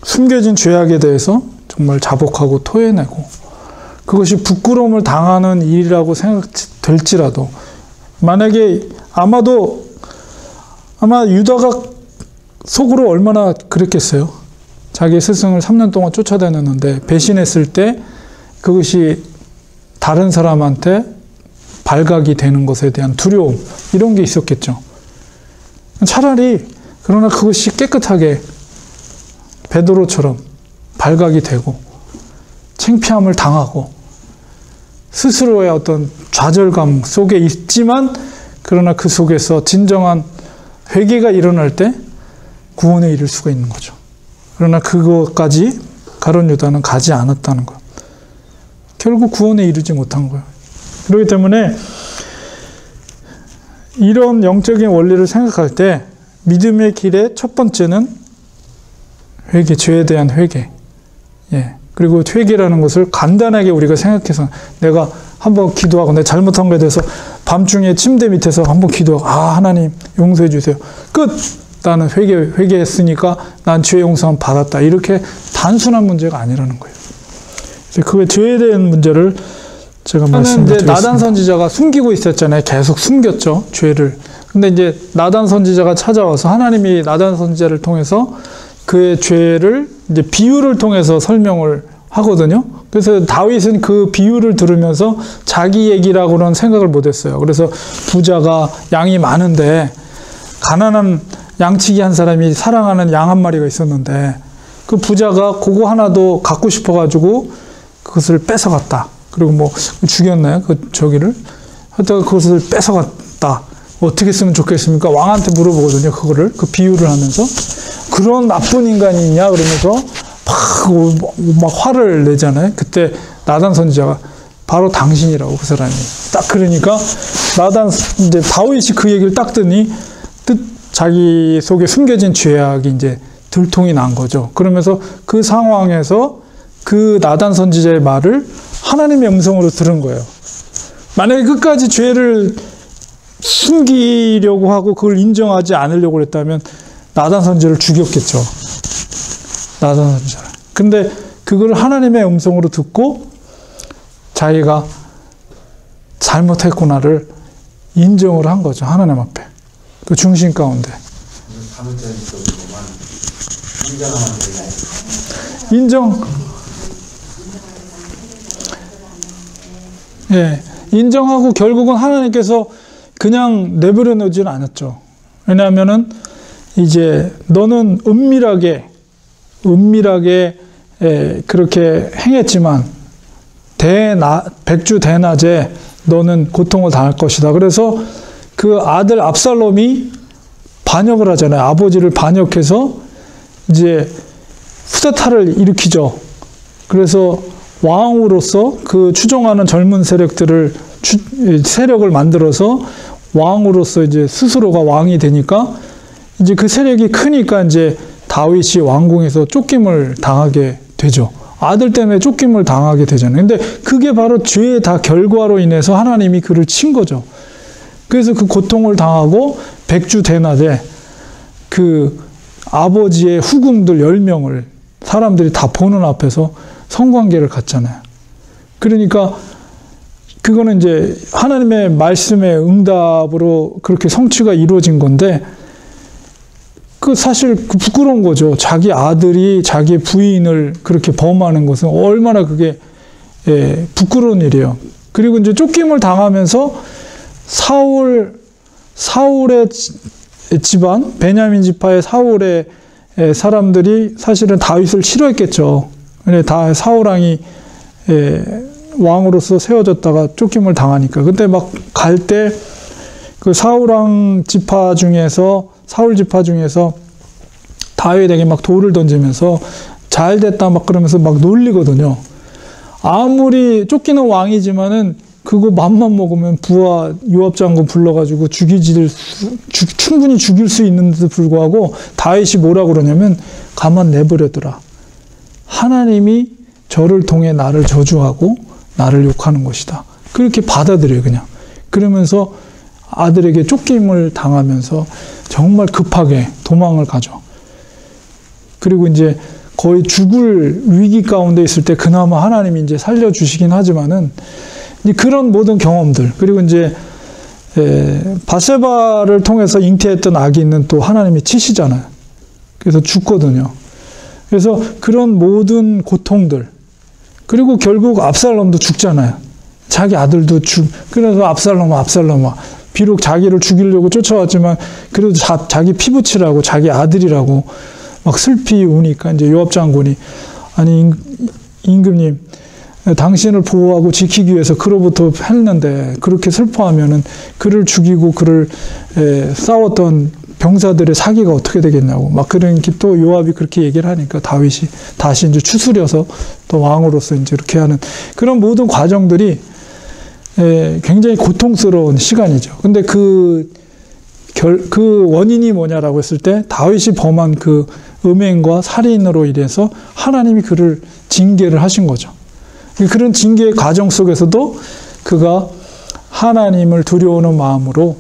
숨겨진 죄악에 대해서 정말 자복하고 토해내고, 그것이 부끄러움을 당하는 일이라고 생각될지라도, 만약에 아마 유다가 속으로 얼마나 그랬겠어요. 자기 스승을 3년 동안 쫓아다녔는데 배신했을 때 그것이 다른 사람한테 발각이 되는 것에 대한 두려움, 이런 게 있었겠죠. 차라리, 그러나 그것이 깨끗하게 베드로처럼 발각이 되고 창피함을 당하고 스스로의 어떤 좌절감 속에 있지만, 그러나 그 속에서 진정한 회개가 일어날 때 구원에 이를 수가 있는 거죠. 그러나 그것까지 가룟 유다는 가지 않았다는 것. 결국 구원에 이르지 못한 거예요. 그렇기 때문에 이런 영적인 원리를 생각할 때 믿음의 길의 첫 번째는 회개, 죄에 대한 회개. 예. 그리고 회개라는 것을 간단하게 우리가 생각해서 내가 한번 기도하고 내가 잘못한 것에 대해서 밤중에 침대 밑에서 한번 기도하고 하나님 용서해 주세요. 끝! 나는 회개했으니까 난 죄 용서함 받았다. 이렇게 단순한 문제가 아니라는 거예요. 그게 죄에 대한 문제를 제가 말씀드리겠습니다. 나단 선지자가 숨기고 있었잖아요. 계속 숨겼죠. 죄를. 근데 이제 나단 선지자가 찾아와서 하나님이 나단 선지자를 통해서 그의 죄를 이제 비유를 통해서 설명을 하거든요. 그래서 다윗은 그 비유를 들으면서 자기 얘기라고는 생각을 못했어요. 그래서 부자가 양이 많은데 가난한 양치기 한 사람이 사랑하는 양 한 마리가 있었는데 그 부자가 그거 하나도 갖고 싶어가지고 그것을 뺏어갔다. 그리고 뭐 죽였나요? 그 저기를 하여튼 그것을 뺏어갔다. 어떻게 쓰면 좋겠습니까? 왕한테 물어보거든요. 그거를 그 비유를 하면서 그런 나쁜 인간이 있냐 그러면서 막 화를 내잖아요. 그때 나단 선지자가 바로 당신이라고 그 사람이 딱 그러니까 이제 다윗이 그 얘기를 딱 듣니 자기 속에 숨겨진 죄악이 이제 들통이 난 거죠. 그러면서 그 상황에서 그 나단 선지자의 말을 하나님의 음성으로 들은 거예요. 만약에 끝까지 죄를 숨기려고 하고 그걸 인정하지 않으려고 했다면 나단 선지자를 죽였겠죠. 나단 선지자를. 근데 그걸 하나님의 음성으로 듣고 자기가 잘못했구나를 인정을 한 거죠. 하나님 앞에. 그 중심 가운데. 인정하고 결국은 하나님께서 그냥 내버려 놓지는 않았죠. 왜냐하면은 이제 너는 은밀하게 그렇게 행했지만 백주 대낮에 너는 고통을 당할 것이다. 그래서 그 아들 압살롬이 반역을 하잖아요. 아버지를 반역해서 이제 후대타를 일으키죠. 그래서 왕으로서 그 추종하는 젊은 세력을 만들어서 왕으로서 이제 스스로가 왕이 되니까 이제 그 세력이 크니까 이제 다윗이 왕궁에서 쫓김을 당하게 되죠. 아들 때문에 쫓김을 당하게 되잖아요. 근데 그게 바로 죄의 다 결과로 인해서 하나님이 그를 친 거죠. 그래서 그 고통을 당하고 백주 대낮에 그 아버지의 후궁들 10명을 사람들이 다 보는 앞에서 성관계를 갖잖아요. 그러니까 그거는 이제 하나님의 말씀의 응답으로 그렇게 성취가 이루어진 건데 그 사실 부끄러운 거죠. 자기 아들이 자기 부인을 그렇게 범하는 것은 얼마나 그게 부끄러운 일이에요. 그리고 이제 쫓김을 당하면서 사울의 집안, 베냐민 지파의 사울의 사람들이 사실은 다윗을 싫어했겠죠. 다 사울왕이 왕으로서 세워졌다가 쫓김을 당하니까. 그때 막 갈 때 그 사울 지파 중에서 다윗에게 막 돌을 던지면서 잘 됐다 막 그러면서 막 놀리거든요. 아무리 쫓기는 왕이지만은 그거 맘만 먹으면 부하 요압 장군 불러가지고 충분히 죽일 수 있는데도 불구하고 다윗이 뭐라 그러냐면 가만 내버려두라. 하나님이 저를 통해 나를 저주하고 나를 욕하는 것이다. 그렇게 받아들여요, 그냥. 그러면서 아들에게 쫓김을 당하면서 정말 급하게 도망을 가죠. 그리고 이제 거의 죽을 위기 가운데 있을 때 그나마 하나님이 이제 살려주시긴 하지만은 그런 모든 경험들, 그리고 이제 바세바를 통해서 잉태했던 아기는 또 하나님이 치시잖아요. 그래서 죽거든요. 그래서 그런 모든 고통들, 그리고 결국 압살롬도 죽잖아요. 자기 아들도 그래서 압살롬아 비록 자기를 죽이려고 쫓아왔지만 그래도 자기 피부치라고 자기 아들이라고 막 슬피 우니까 이제 요압 장군이 아니 임금님 당신을 보호하고 지키기 위해서 그로부터 했는데 그렇게 슬퍼하면은 그를 죽이고 그를 싸웠던 병사들의 사기가 어떻게 되겠냐고 막 그런 또 요압이 그렇게 얘기를 하니까 다윗이 다시 이제 추스려서 또 왕으로서 이제 이렇게 하는 그런 모든 과정들이 굉장히 고통스러운 시간이죠. 근데 그 원인이 뭐냐라고 했을 때 다윗이 범한 그 음행과 살인으로 인해서 하나님이 그를 징계를 하신 거죠. 그런 징계의 과정 속에서도 그가 하나님을 두려워하는 마음으로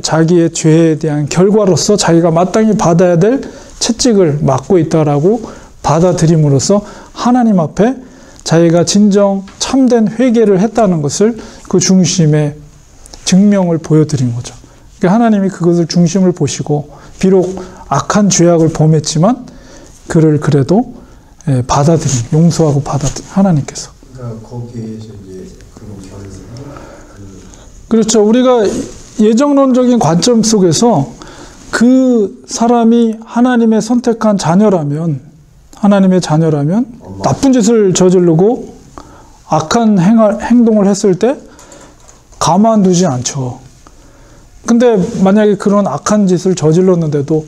자기의 죄에 대한 결과로서 자기가 마땅히 받아야 될 채찍을 맞고 있다라고 받아들임으로써 하나님 앞에 자기가 진정 참된 회개를 했다는 것을 그 중심에 증명을 보여드린 거죠. 그러니까 하나님이 그것을 중심을 보시고 비록 악한 죄악을 범했지만 그를 그래도 용서하고 받아들인 하나님께서. 그러니까 거기에서 이제 그런 결론이 그렇죠. 우리가 예정론적인 관점 속에서 그 사람이 하나님의 선택한 자녀라면 나쁜 짓을 저지르고 악한 행동을 했을 때 가만두지 않죠. 근데 만약에 그런 악한 짓을 저질렀는데도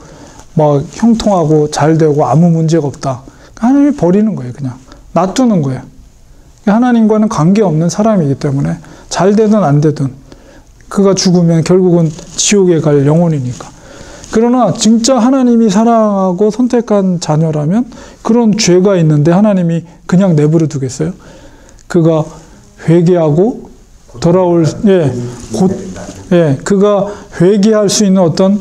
막 형통하고 잘 되고 아무 문제가 없다. 하나님이 버리는 거예요. 그냥 놔두는 거예요. 하나님과는 관계없는 사람이기 때문에 잘 되든 안 되든 그가 죽으면 결국은 지옥에 갈 영혼이니까. 그러나 진짜 하나님이 사랑하고 선택한 자녀라면 그런 죄가 있는데 하나님이 그냥 내버려 두겠어요? 그가 회개하고 돌아올 그가 회개할 수 있는 어떤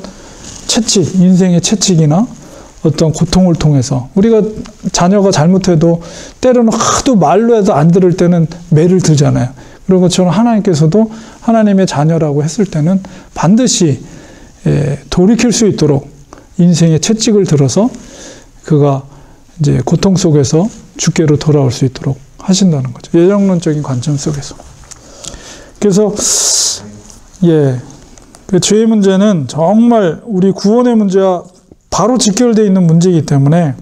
채찍, 인생의 채찍이나 어떤 고통을 통해서 우리가 자녀가 잘못해도 때로는 하도 말로 해도 안 들을 때는 매를 들잖아요. 그런 것처럼 하나님께서도 하나님의 자녀라고 했을 때는 반드시 돌이킬 수 있도록 인생의 채찍을 들어서 그가 이제 고통 속에서 주께로 돌아올 수 있도록 하신다는 거죠. 예정론적인 관점 속에서. 그래서 그 죄의 문제는 정말 우리 구원의 문제와 바로 직결되어 있는 문제이기 때문에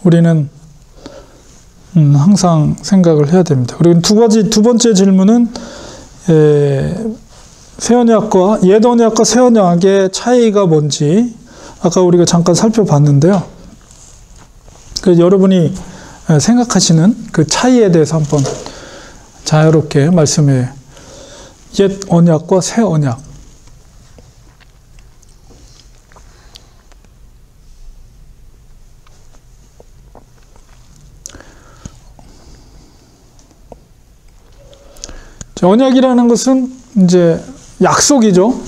우리는 항상 생각을 해야 됩니다. 그리고 두 번째 질문은 새 언약과 옛 언약과 새 언약의 차이가 뭔지 아까 우리가 잠깐 살펴봤는데요. 여러분이 생각하시는 그 차이에 대해서 한번 자유롭게 말씀해. 옛 언약과 새 언약. 언약이라는 것은 이제 약속이죠.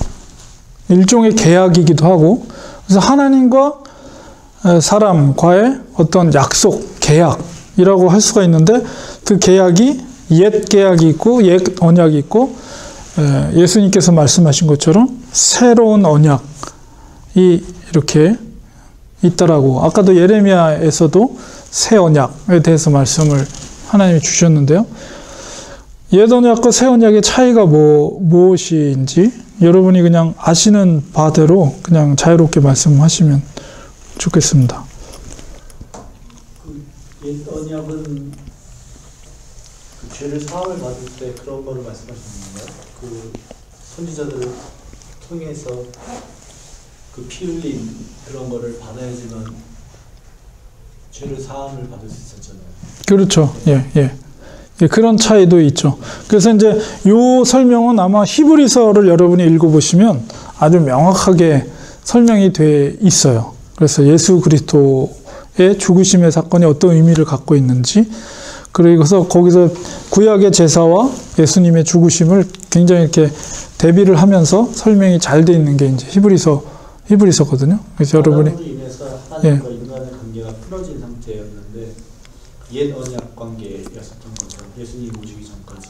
일종의 계약이기도 하고, 그래서 하나님과 사람과의 어떤 약속, 계약이라고 할 수가 있는데, 그 계약이 옛 계약이 있고, 옛 언약이 있고, 예수님께서 말씀하신 것처럼 새로운 언약이 이렇게 있다라고. 아까도 예레미야에서도 새 언약에 대해서 말씀을 하나님이 주셨는데요. 옛 언약과 새 언약의 차이가 무엇인지 여러분이 그냥 아시는 바대로 그냥 자유롭게 말씀하시면 좋겠습니다. 옛 언약은 그 죄를 사함을 받을 때 그런 거를 말씀하시는 건가요? 그 선지자들을 통해서 그 피 흘린 그런 거를 받아야지만 죄를 사함을 받을 수 있었잖아요. 그렇죠. 그런 차이도 있죠. 그래서 이제 요 설명은 아마 히브리서를 여러분이 읽어보시면 아주 명확하게 설명이 돼 있어요. 그래서 예수 그리스도의 죽으심의 사건이 어떤 의미를 갖고 있는지, 그래서 거기서 구약의 제사와 예수님의 죽으심을 굉장히 이렇게 대비를 하면서 설명이 잘 돼 있는 게 이제 히브리서거든요. 그래서 여러분이 인해서 하나님과 인간의 관계가 풀어진 상태였는데 옛 언약 관계였었던 것처럼 예수님이 오시기 전까지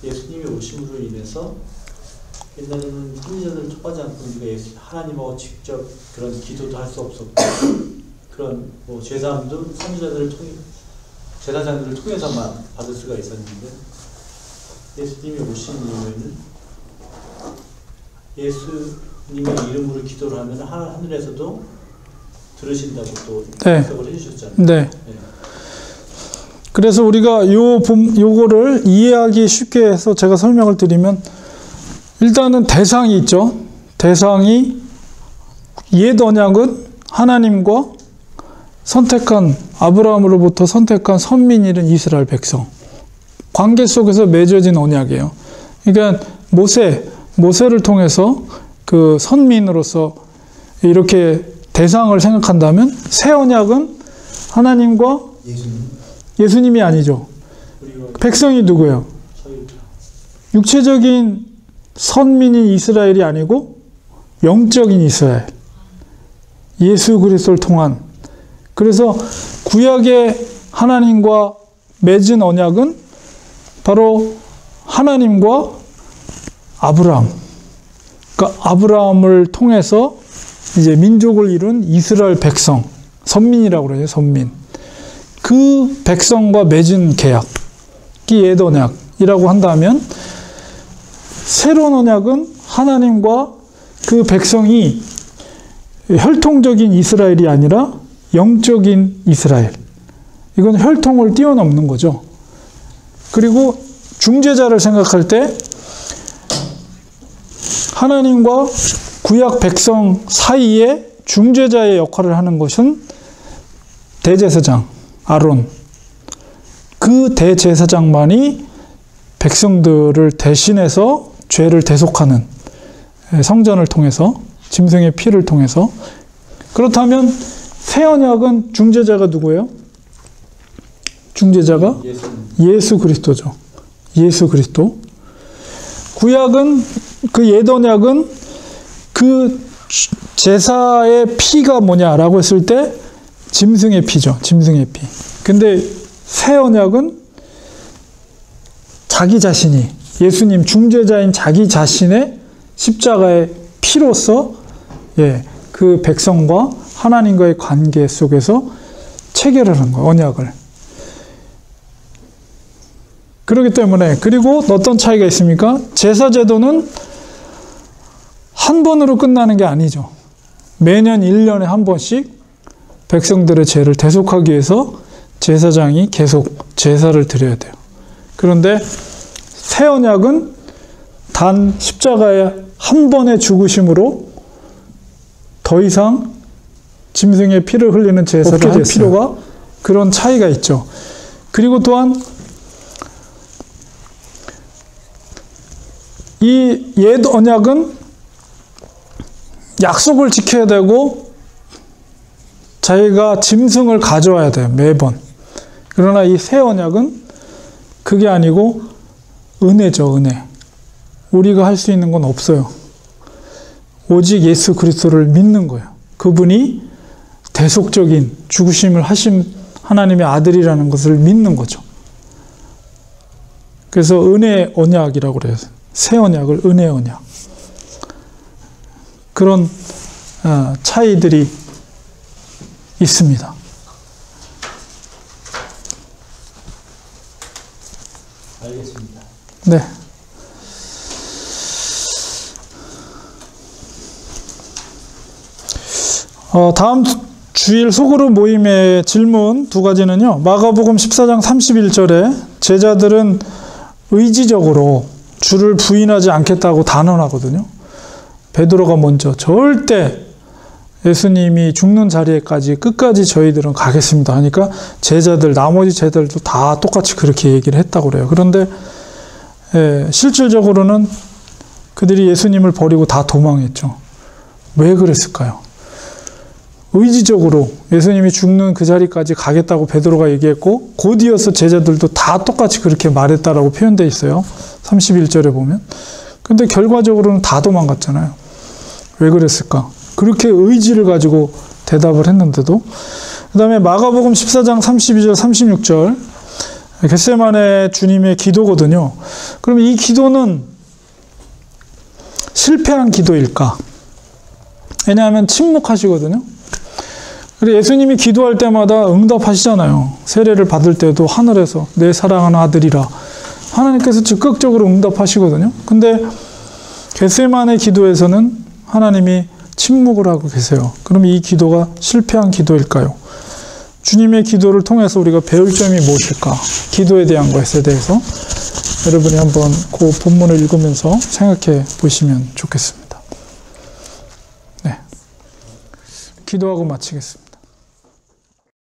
예수님이 오심으로 인해서 옛날에는 선지자들을 통하지 않고 우리가 하나님하고 직접 그런 기도도 할 수 없었고 그런 제사함도 제사장들을 통해서만 받을 수가 있었는데 예수님이 오신 이후에는 예수님의 이름으로 기도를 하면 하늘에서도 들으신다고 또 약속을 해주셨잖아요. 네. 그래서 우리가 요거를 이해하기 쉽게 해서 제가 설명을 드리면 일단은 대상이 있죠. 대상이 옛 언약은 하나님과 선택한 아브라함으로부터 선택한 선민이른 이스라엘 백성 관계 속에서 맺어진 언약이에요. 그러니까 모세를 통해서 그 선민으로서 이렇게 대상을 생각한다면 새 언약은 하나님과 예수님이 아니죠. 백성이 누구예요? 육체적인 선민인 이스라엘이 아니고 영적인 이스라엘. 예수 그리스도를 통한. 그래서 구약의 하나님과 맺은 언약은 바로 하나님과 아브라함. 그러니까 아브라함을 통해서 이제 민족을 이룬 이스라엘 백성, 선민이라고 그래요, 선민. 그 백성과 맺은 계약이 옛 언약이라고 한다면 새로운 언약은 하나님과 그 백성이 혈통적인 이스라엘이 아니라 영적인 이스라엘. 이건 혈통을 뛰어넘는 거죠. 그리고 중재자를 생각할 때 하나님과 구약 백성 사이에 중재자의 역할을 하는 것은 대제사장, 아론. 그 대제사장만이 백성들을 대신해서 죄를 대속하는 성전을 통해서 짐승의 피를 통해서. 그렇다면 새 언약은 중재자가 누구예요? 중재자가 예수 그리스도죠. 예수 그리스도. 구약은 그 옛 언약은 그 제사의 피가 뭐냐라고 했을 때 짐승의 피죠. 짐승의 피. 근데 새 언약은 자기 자신이 예수님 중재자인 자기 자신의 십자가의 피로서 그 백성과 하나님과의 관계 속에서 체결하는 거예요. 언약을. 그렇기 때문에 그리고 어떤 차이가 있습니까? 제사제도는 한 번으로 끝나는 게 아니죠. 매년 1년에 한 번씩 백성들의 죄를 대속하기 위해서 제사장이 계속 제사를 드려야 돼요. 그런데 새 언약은 단 십자가의 한 번의 죽으심으로 더 이상 짐승의 피를 흘리는 제사를 할 필요가 그런 차이가 있죠. 그리고 또한 이 옛 언약은 약속을 지켜야 되고 자기가 짐승을 가져와야 돼요. 매번. 그러나 이 새 언약은 그게 아니고 은혜죠. 은혜. 우리가 할 수 있는 건 없어요. 오직 예수 그리스도를 믿는 거예요. 그분이 대속적인 죽으심을 하신 하나님의 아들이라는 것을 믿는 거죠. 그래서 은혜 언약이라고 그래요. 새 언약을 은혜 언약. 그런 차이들이 있습니다. 알겠습니다. 네. 다음 주일 소그룹 모임의 질문 두 가지는요. 마가복음 14장 31절에 제자들은 의지적으로 주를 부인하지 않겠다고 단언하거든요. 베드로가 먼저 절대 예수님이 죽는 자리에까지 끝까지 저희들은 가겠습니다 하니까 제자들, 나머지 제자들도 다 똑같이 그렇게 얘기를 했다고 그래요. 그런데 실질적으로는 그들이 예수님을 버리고 다 도망했죠. 왜 그랬을까요? 의지적으로 예수님이 죽는 그 자리까지 가겠다고 베드로가 얘기했고 곧 이어서 제자들도 다 똑같이 그렇게 말했다라고 표현되어 있어요. 31절에 보면. 근데 결과적으로는 다 도망갔잖아요. 왜 그랬을까? 그렇게 의지를 가지고 대답을 했는데도. 그 다음에 마가복음 14장 32절 36절 겟세마네 주님의 기도거든요. 그러면 이 기도는 실패한 기도일까? 왜냐하면 침묵하시거든요. 그리고 예수님이 기도할 때마다 응답하시잖아요. 세례를 받을 때도 하늘에서 내 사랑하는 아들이라 하나님께서 적극적으로 응답하시거든요. 근데 겟세마네 기도에서는 하나님이 침묵을 하고 계세요. 그럼 이 기도가 실패한 기도일까요? 주님의 기도를 통해서 우리가 배울 점이 무엇일까? 기도에 대한 것에 대해서 여러분이 한번 그 본문을 읽으면서 생각해 보시면 좋겠습니다. 기도하고 마치겠습니다.